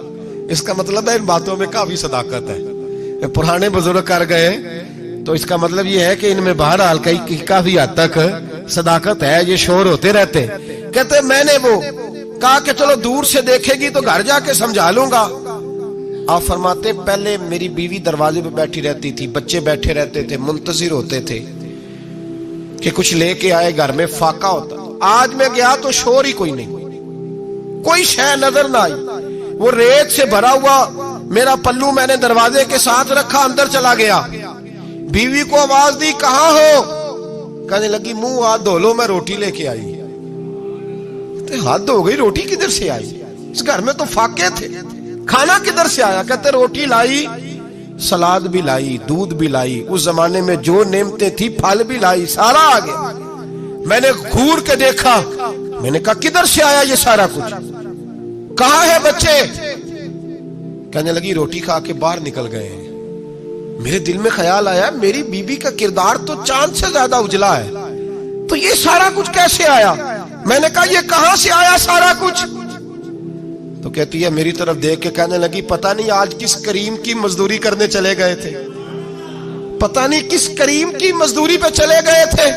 इसका मतलब है इन बातों में काफी सदाकत है। पुराने बुजुर्ग कर गए तो इसका मतलब ये है कि इनमें बहरहाल काफी हद तक सदाकत है। ये शोर होते रहते। कहते मैंने वो कहा कि चलो दूर से देखेगी तो घर जाके समझा लूंगा। आप फरमाते पहले मेरी बीवी दरवाजे पे बैठी रहती थी, बच्चे बैठे रहते थे, मुंतजिर होते थे कि कुछ लेके आए, घर में फाका होता। आज मैं गया तो शोर ही कोई नहीं, कोई शय नजर ना आई। वो रेत से भरा हुआ मेरा पल्लू मैंने दरवाजे के साथ रखा, अंदर चला गया। बीवी को आवाज दी कहां हो? कहने लगी मुंह हाथ धो लो, मैं रोटी लेके आई। तो हाथ धो गई, रोटी किधर से आई? इस घर में तो फाके थे, खाना किधर से आया? कहते रोटी लाई, सलाद भी लाई, दूध भी लाई, उस जमाने में जो नेमतें थी फल भी लाई, सारा आ गया। मैंने घूर के देखा, मैंने कहा किधर से आया ये सारा कुछ? कहां है बच्चे? कहने लगी रोटी खा के बाहर निकल गए। मेरे दिल में ख्याल आया मेरी बीबी का किरदार तो चांद से ज्यादा उजला है, तो ये सारा कुछ कैसे आया? मैंने कहा ये कहां से आया सारा कुछ? तो कहती है मेरी तरफ देख के कहने लगी पता नहीं आज किस करीम की मजदूरी करने चले गए थे, पता नहीं किस करीम की मजदूरी पे चले गए थे,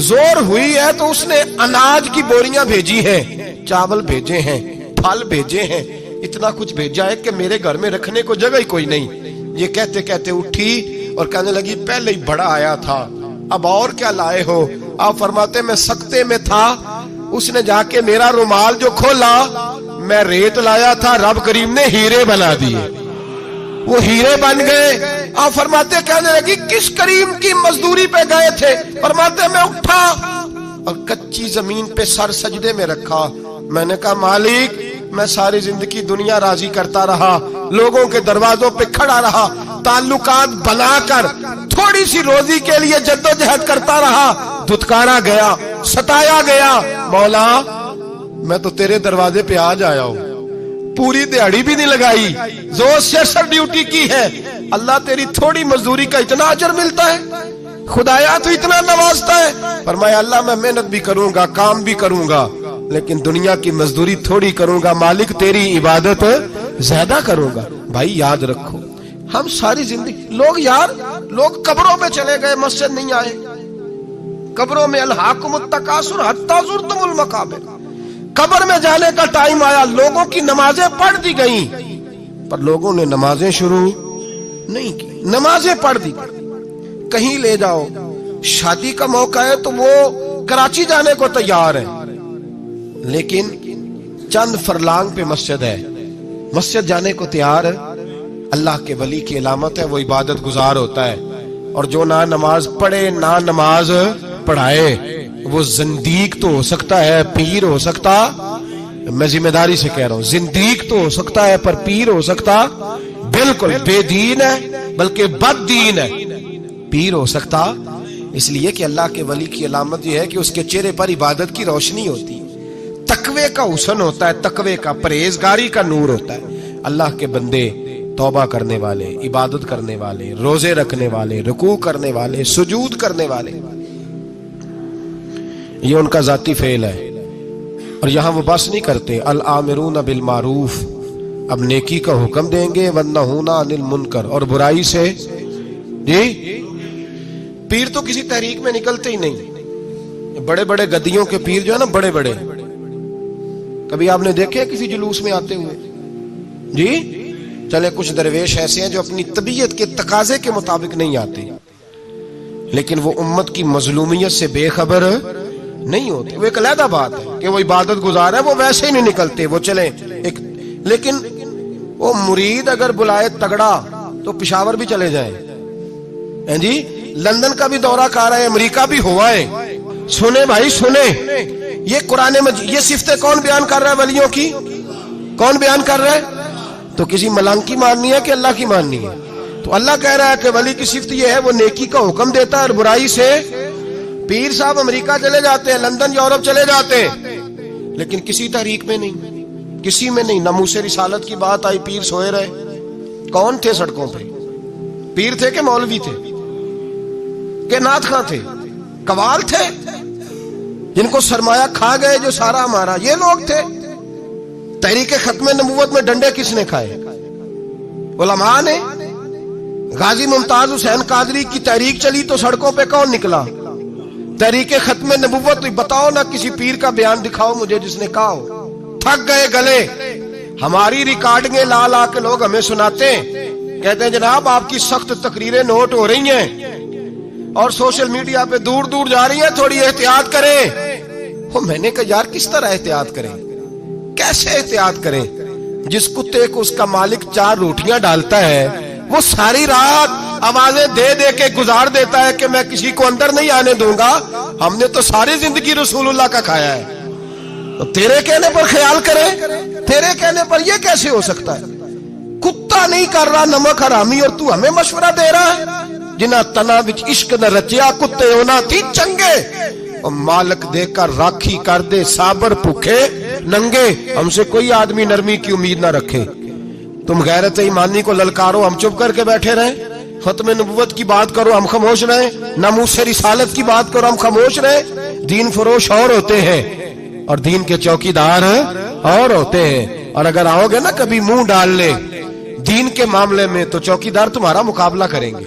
जोर हुई है तो उसने अनाज की बोरियां भेजी हैं, चावल भेजे हैं, फल भेजे हैं, इतना कुछ भेजा है कि मेरे घर में रखने को जगह ही कोई नहीं। ये कहते कहते उठी और कहने लगी पहले ही बड़ा आया था, अब और क्या लाए हो? आप फरमाते मैं सख्ते में था, उसने जाके मेरा रुमाल जो खोला, मैं रेत लाया था, रब करीम ने हीरे बना दिए, वो हीरे बन गए। आप फरमाते कहने लगी किस करीम की मजदूरी पे गए थे? फरमाते मैं उठा और कच्ची जमीन पे सर सजदे में रखा, मैंने कहा मालिक मैं सारी जिंदगी दुनिया राजी करता रहा, लोगों के दरवाजों पे खड़ा रहा, ताल्लुकात बनाकर थोड़ी सी रोजी के लिए जद्दोजहद करता रहा, धुतकारा गया, सताया गया, मौला मैं तो तेरे दरवाजे पे आज आया हूं, पूरी दिहाड़ी भी नहीं लगाई, जोर से सर ड्यूटी की है, अल्लाह तेरी थोड़ी मजदूरी का इतना अजर मिलता है, खुदाया तो इतना नवाजता है। फरमाया अल्लाह मैं मेहनत भी करूंगा, काम भी करूंगा, लेकिन दुनिया की मजदूरी थोड़ी करूंगा, मालिक तेरी इबादत ज्यादा करूंगा। भाई याद रखो, हम सारी जिंदगी लोग कब्रों में चले गए, मस्जिद नहीं आए, कब्रों में अलहाकुमुत तकासुर हत्ता ज़ुरतुमुल मकाबिर, कब्र में जाने का टाइम आया, लोगों की नमाजें पढ़ दी गई, पर लोगों ने नमाजें शुरू नहीं की, नमाजें पढ़ दी गई। कहीं ले जाओ, शादी का मौका है तो वो कराची जाने को तैयार है, लेकिन चंद फरलांग पे मस्जिद है, मस्जिद जाने को तैयार है। अल्लाह के वली की अलामत है, वो इबादत गुजार होता है, और जो ना नमाज पढ़े ना नमाज पढ़ाए वो जिंदीक तो हो सकता है, पीर हो सकता, मैं जिम्मेदारी से कह रहा हूं, जिंदीक तो हो सकता है पर पीर हो सकता बिल्कुल बेदीन है, बल्कि बददीन है, पीर हो सकता। इसलिए कि अल्लाह के वली की अलामत यह है कि उसके चेहरे पर इबादत की रोशनी होती है, तकवे का हुस्न होता है, तकवे का, परहेजगारी का नूर होता है। अल्लाह के बंदे तौबा करने वाले, इबादत करने वाले, रोजे रखने वाले, रुकू करने वाले, सुजूद करने वाले, ये उनका जाती फेल है। और यहां वो बस नहीं करते, अल आमिरून बिल मारूफ, अब नेकी का हुक्म देंगे, वन्नहूना अनिल मुनकर, और बुराई से। जी पीर तो किसी तहरीक में निकलते ही नहीं, बड़े बड़े गद्दियों के पीर जो है ना, बड़े बड़े, कभी आपने देखे किसी जुलूस में आते हुए? जी चले कुछ दरवेश ऐसे हैं जो अपनी तबीयत के तकाजे के मुताबिक नहीं आते, लेकिन वो उम्मत की मजलूमियत से बेखबर नहीं होते, वो एक अलहदा बात है कि वो इबादत गुजार है, वो वैसे ही नहीं निकलते, वो चले एक, लेकिन वो मुरीद अगर बुलाए तगड़ा तो पिशावर भी चले जाए, हैं जी, लंदन का भी दौरा कर रहे हैं, अमेरिका भी हुआ है, सुने भाई सुने, ये कुरान में ये सिफतें कौन बयान कर रहा है? वलियों की कौन बयान कर रहा है? तो किसी मलांग की माननी है कि अल्लाह की माननी है? तो अल्लाह कह रहा है कि वली की सिफत ये है, वो नेकी का हुक्म देता है और बुराई से। पीर साहब अमेरिका चले जाते हैं, लंदन यूरोप चले जाते हैं, लेकिन किसी तहरीक में नहीं, किसी में नहीं। नमूसे रिसालत की बात आई, पीर सोए रहे, कौन थे सड़कों पे? पीर थे कि मौलवी थे के नाथ खां थे, कवाल थे, जिनको सरमाया खा गए जो सारा हमारा, ये लोग थे। तहरीके खत्मे नबूवत में डंडे किसने खाए? उलमा ने। गाजी मुमताज हुसैन कादरी की तहरीक चली तो सड़कों पे कौन निकला? तहरीके खत्मे नबूवत। बताओ ना, किसी पीर का बयान दिखाओ मुझे जिसने कहा हो। थक गए गले, हमारी रिकॉर्डिंगें ला ला के लोग हमें सुनाते हैं, कहते हैं जनाब आपकी सख्त तकरीरें नोट हो रही हैं और सोशल मीडिया पे दूर दूर जा रही है, थोड़ी एहतियात करें। वो मैंने कहा यार किस तरह एहतियात करें, कैसे एहतियात करें? जिस कुत्ते को उसका मालिक 4 रोटियां डालता है, वो सारी रात आवाजें दे दे के गुजार देता है कि मैं किसी को अंदर नहीं आने दूंगा। हमने तो सारी जिंदगी रसूलुल्लाह का खाया है, तो तेरे कहने पर ख्याल करें, तेरे कहने पर यह कैसे हो सकता है? कुत्ता नहीं कर रहा नमक हरामी और तू हमें मशवरा दे रहा है? जिन्हें तना विच इश्क न रचिया, कुत्ते होना थी चंगे, और मालक देकर राखी कर दे साबर भूखे नंगे। हमसे कोई आदमी नरमी की उम्मीद ना रखे। तुम गैरत ईमानी को ललकारो, हम चुप करके बैठे रहे। खत्म नबुव्वत की बात करो, हम खामोश रहे। नामूस रिसालत की बात करो, हम खामोश रहे। दीन फरोश और होते हैं और दीन के चौकीदार और होते हैं। और अगर आओगे ना कभी मुंह डाल ले दीन के मामले में, तो चौकीदार तुम्हारा मुकाबला करेंगे।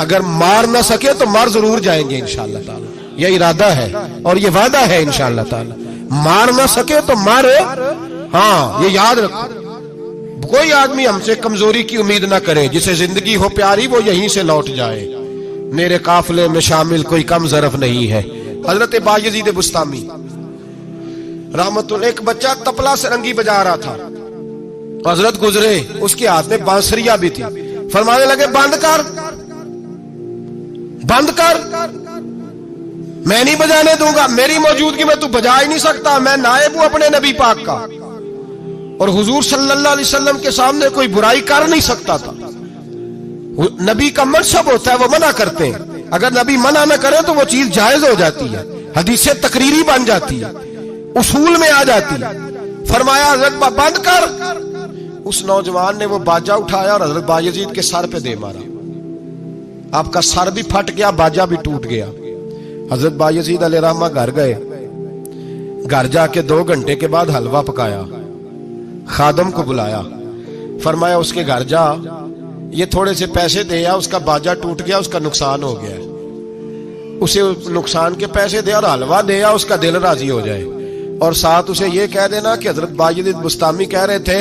अगर मार ना सके तो मार जरूर जाएंगे इंशाअल्लाह ताला। यह इरादा है और ये वादा है इंशाअल्लाह ताला। मार ना सके तो मारे, हाँ ये याद रखो। कोई आदमी हमसे कमजोरी की उम्मीद ना करे, जिसे जिंदगी हो प्यारी वो यहीं से लौट जाए। मेरे काफिले में शामिल कोई कम ज़रफ नहीं है। हजरत बायजीद बुस्तामी रहमतुल्लाह, एक बच्चा तबला सरंगी बजा रहा था, हजरत गुजरे, उसके हाथ में बांसुरिया भी थी। फरमाने लगे बंद कर, बंद कर, मैं नहीं बजाने दूंगा, मेरी मौजूदगी में तू बजा ही नहीं सकता, मैं नायब हूं अपने नबी पाक का। और हुजूर सल्लल्लाहु अलैहि वसल्लम के सामने कोई बुराई कर नहीं सकता था। नबी का मनसब होता है, वो मना करते हैं। अगर नबी मना न करे तो वो चीज जायज हो जाती है, हदीसे तकरीरी बन जाती है, उसूल में आ जाती है। फरमाया हजरत बंद कर। उस नौजवान ने वो बाजा उठाया और हजरत बायजीद के सर पे दे मारा। आपका सर भी फट गया, बाजा भी टूट गया। हजरत बायजीद अलैहिर्रहमा घर गए। घर जाके 2 घंटे के बाद हलवा पकाया, खादम को बुलाया, फरमाया उसके घर जा, ये थोड़े से पैसे दे आ, उसका बाजा टूट गया, उसका नुकसान हो गया, उसे नुकसान के पैसे दे और हलवा दे आ, उसका दिल राजी हो जाए। और साथ उसे ये कह देना कि हजरत बायजीद बुस्तामी कह रहे थे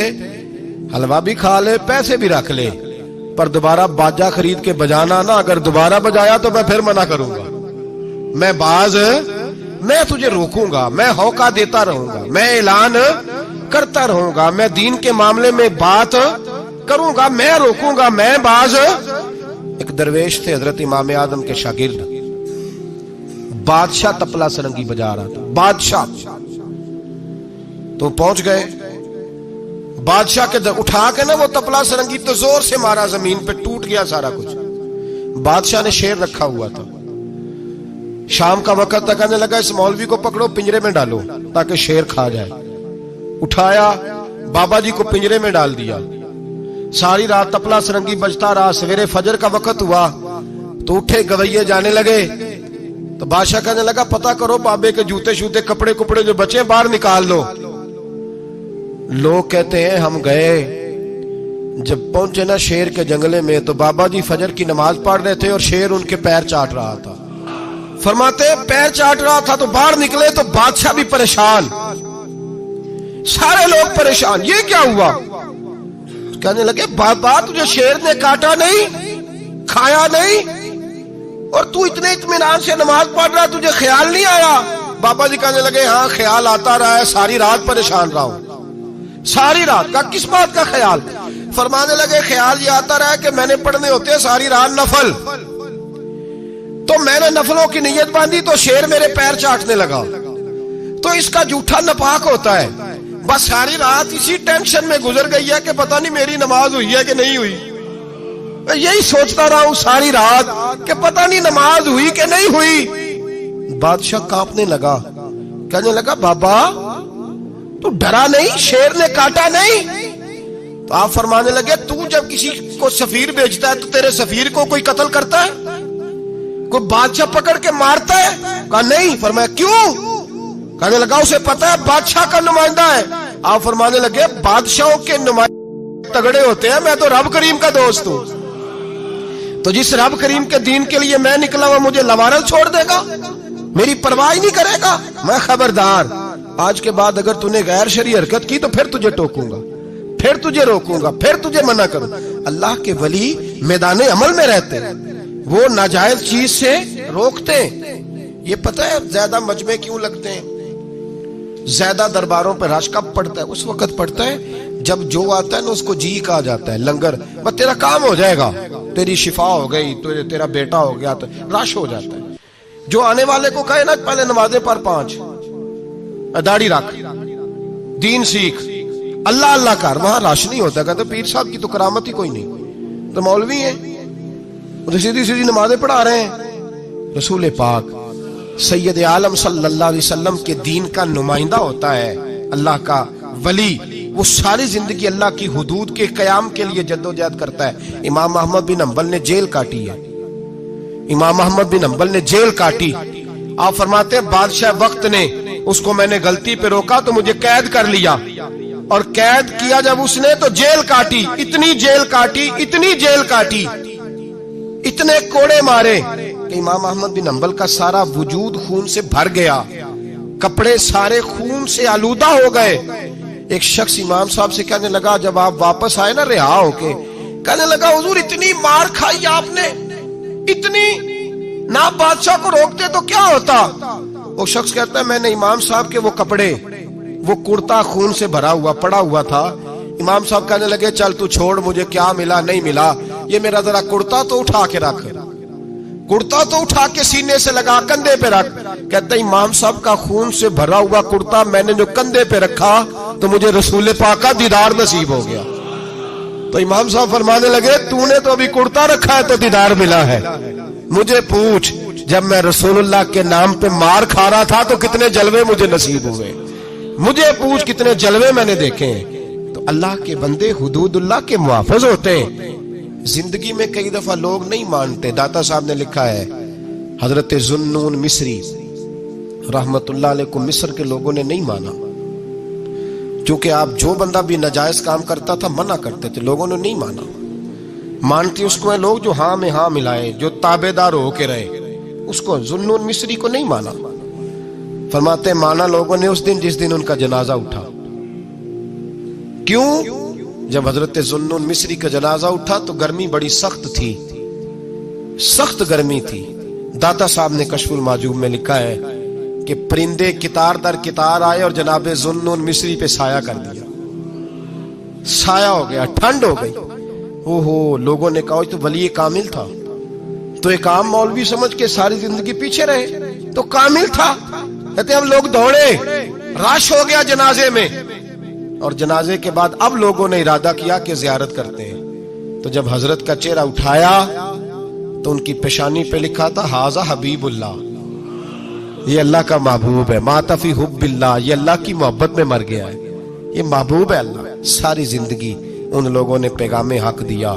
हलवा भी खा ले, पैसे भी रख ले, पर दोबारा बाजा खरीद के बजाना ना। अगर दोबारा बजाया तो मैं फिर मना करूंगा। मैं तुझे रोकूंगा, मैं हौका देता रहूंगा, मैं ऐलान करता रहूंगा, मैं दीन के मामले में बात करूंगा, मैं रोकूंगा, मैं बाज। एक दरवेश थे हजरत इमाम आदम के शागिर्द, बादशाह तबला सरंगी बजा रहा था, बादशाह। तो पहुंच गए बादशाह के, उठा के ना वो तबला सरंगी तो जोर से मारा, जमीन पे टूट गया सारा कुछ। बादशाह ने शेर रखा हुआ था, शाम का वक्त तक कहने लगा इस मौलवी को पकड़ो, पिंजरे में डालो ताकि शेर खा जाए। उठाया, बाबा जी को पिंजरे में डाल दिया। सारी रात तबला सरंगी बजता रहा। सवेरे फजर का वक्त हुआ तो उठे गवैये जाने लगे। तो बादशाह कहने लगा पता करो बाबे के जूते शूते कपड़े कुपड़े जो बचे बाहर निकाल लो। लोग कहते हैं हम गए, जब पहुंचे ना शेर के जंगले में तो बाबा जी फजर की नमाज पढ़ रहे थे और शेर उनके पैर चाट रहा था। फरमाते पैर चाट रहा था तो बाहर निकले तो बादशाह भी परेशान, सारे लोग परेशान, ये क्या हुआ? कहने लगे बाबा तुझे शेर ने काटा नहीं, खाया नहीं, और तू इतने इत्मीनान से नमाज पढ़ रहा, तुझे ख्याल नहीं आया? बाबा जी कहने लगे हाँ ख्याल आता रहा है, सारी रात परेशान रहा हूं, सारी रात का। किस बात का ख्याल? फरमाने लगे ख्याल ये आता रहा है कि मैंने पढ़ने होते सारी रात नफल, तो मैंने नफलों की नीयत बांधी तो शेर मेरे पैर चाटने लगा, तो इसका जूठा नपाक होता है। बस सारी रात इसी टेंशन में गुजर गई है कि पता नहीं मेरी नमाज हुई है कि नहीं हुई। यही सोचता रहा हूं सारी रात कि पता नहीं नमाज हुई कि नहीं हुई। बादशाह कांपने लगा, कहने लगा बाबा तू डरा नहीं, शेर ने काटा नहीं? तो आप फरमाने लगे तू जब किसी को सफीर भेजता है तो तेरे सफीर को कोई कत्ल करता है, कोई बादशाह पकड़ के मारता है? कहा नहीं। फरमाया क्यों? कहने लगा उसे पता है बादशाह का नुमाइंदा है। आप फरमाने लगे बादशाहों के नुमाइंदे तगड़े होते हैं, मैं तो रब करीम का दोस्त हूं, तो जिस रब करीम के दीन के लिए मैं निकला हुआ मुझे लवारल छोड़ देगा, मेरी परवाह ही नहीं करेगा? मैं खबरदार, आज के बाद अगर तूने गैर शरई हरकत की तो फिर तुझे टोकूंगा, फिर तुझे रोकूंगा, फिर तुझे मना करूं। अल्लाह के वली मैदान अमल में रहते हैं, वो नाजायज चीज से रोकते हैं। ये पता है ज्यादा मजमे क्यों लगते हैं, ज्यादा दरबारों पर रश कब पड़ता है? उस वक्त पड़ता है जब जो आता है ना उसको जी कहा जाता है, लंगर, बस तेरा काम हो जाएगा, तेरी शिफा हो गई, तेरा बेटा हो गया, तो रश हो जाता है। जो आने वाले को कहे ना पहले नमाजे पर 5, दाढ़ी रख, दीन सीख, अल्लाह अल्लाह कर, वहां रश नहीं होता। कहते पीर साहब की तो करामत ही कोई नहीं, तो मौलवी है, तो सीधी सीधी नमाजें पढ़ा रहे हैं। रसूल पाक सैयद आलम सल्लल्लाहु अलैहि वसल्लम के दीन का नुमाइंदा होता है अल्लाह का वली, वो सारी जिंदगी अल्लाह की हुदूद के कयाम के लिए जद्दोजहद करता है। इमाम अहमद बिन हंबल ने जेल काटी है, इमाम अहमद बिन हंबल ने जेल काटी। आप फरमाते हैं बादशाह वक्त ने उसको, मैंने गलती पे रोका तो मुझे कैद कर लिया, और कैद किया जब उसने तो जेल काटी, इतनी जेल काटी, इतनी जेल काटी, इतने कोड़े मारे कि इमाम अहमद बिन हंबल का सारा वजूद खून से भर गया, कपड़े सारे खून से आलूदा हो गए। एक शख्स इमाम साहब से कहने लगा, जब आप वापस आए ना रिहा होके, कहने लगा हुजूर इतनी मार खाई आपने, इतनी, ना बादशाह को रोकते तो क्या होता। वो शख्स कहता है मैंने इमाम साहब के वो कपड़े, वो कुर्ता खून से भरा हुआ पड़ा हुआ था। इमाम साहब कहने लगे चल तू छोड़, मुझे क्या मिला नहीं मिला, ये मेरा जरा कुर्ता तो उठा के रख, कुर्ता तो उठा के सीने से लगा, कंधे पे रख। कहते इमाम साहब का खून से भरा हुआ कुर्ता मैंने जो कंधे पे रखा तो मुझे रसूल पाक का दीदार नसीब हो गया। तो इमाम साहब फरमाने लगे तूने तो अभी कुर्ता रखा है तो दीदार मिला है, मुझे पूछ जब मैं रसूलुल्लाह के नाम पे मार खा रहा था तो कितने जलवे मुझे नसीब हुए, मुझे पूछ कितने जलवे मैंने देखे। तो अल्लाह के बंदे हुदूदुल्लाह के मुहाफिज होते हैं। जिंदगी में कई दफा लोग नहीं मानते। दाता साहब ने लिखा है, हजरत जुन्नून मिस्री रहमतुल्लाह अलैह को मिस्र के लोगों ने नहीं माना, क्योंकि आप जो बंदा भी नाजायज काम करता था मना करते थे, लोगों ने नहीं माना। मानते उसको है लोग जो हाँ में हाँ मिलाए, जो ताबेदार होके रहे, उसको जुन्नून मिस्री को नहीं माना। फरमाते माना लोगों ने उस दिन जिस दिन उनका जनाजा उठा। क्यों? जब हजरत जुन्नून मिस्री का जनाजा उठा तो गर्मी बड़ी सख्त थी, सख्त गर्मी थी। दाता साहब ने कशफुल माजूब में लिखा है कि परिंदे कितार दर कितार आए और जनाबे जुन्नून मिस्री पे साया कर दिया, साया हो गया, ठंड हो गई। ओहो, लोगों ने कहा तो वली कामिल था, तो एक आम मौलवी समझ के सारी जिंदगी पीछे रहे, तो कामिल था। कहते हम लोग दौड़े, रश हो गया जनाजे में, और जनाजे के बाद अब लोगों ने इरादा किया कि जियारत करते हैं। तो जब हजरत का चेहरा उठाया तो उनकी पेशानी पे लिखा था हाजा हबीबुल्लाह, ये अल्लाह का महबूब है। मातफी हुब्बिल्लाह, ये अल्लाह की मोहब्बत में मर गया है, ये महबूब है अल्लाह। सारी जिंदगी उन लोगों ने पैगाम हक दिया,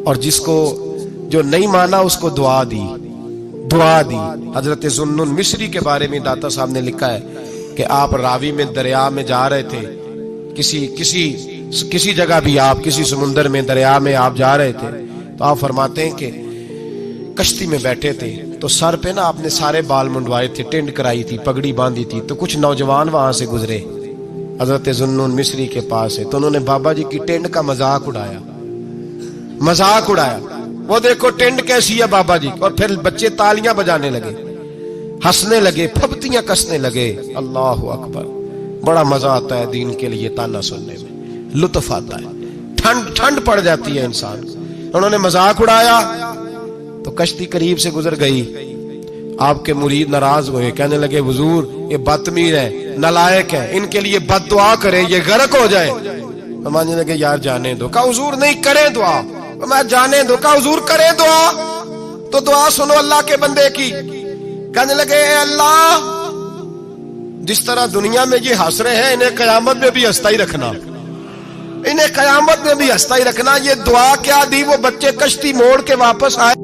और जिसको जो नहीं माना उसको दुआ दी, दुआ दी। हजरत जुन्नून मिस्री के बारे में दाता साहब ने लिखा है कि आप रावी में दरिया में जा रहे थे, किसी जगह भी आप किसी समुंदर में दरिया में आप जा रहे थे, तो आप फरमाते हैं कि कश्ती में बैठे थे तो सर पे ना आपने सारे बाल मुंडवाए थे, टेंड कराई थी, पगड़ी बांधी थी। तो कुछ नौजवान वहां से गुजरे, हजरत जुन्नून मिस्री के पास है, तो उन्होंने बाबा जी की टेंड का मजाक उड़ाया, मजाक उड़ाया। वो देखो टेंड कैसी है बाबा जी, और फिर बच्चे तालियां बजाने लगे, हंसने लगे, फपतियां कसने लगे। अल्लाह अकबर, बड़ा मजा आता है दीन के लिए ताना सुनने में, लुत्फ आता है, ठंड ठंड पड़ जाती है इंसान। उन्होंने मजाक उड़ाया तो कश्ती करीब से गुजर गई। आपके मुरीद नाराज हुए, कहने लगे हुजूर ये बदतमीज है, नालायक है, इनके लिए बद्दुआ करें, ये गर्क हो जाए। मानने लगे यार जाने दो। कहा हुजूर नहीं करें दुआ। मैं जाने दो। कहा हुजूर करें दुआ। तो दुआ सुनो अल्लाह के बंदे की। कहने लगे अल्लाह जिस तरह दुनिया में ये हंस रहे हैं, इन्हें कयामत में भी हंसता ही रखना, इन्हें कयामत में भी हंसता ही रखना। ये दुआ क्या दी, वो बच्चे कश्ती मोड़ के वापस आए।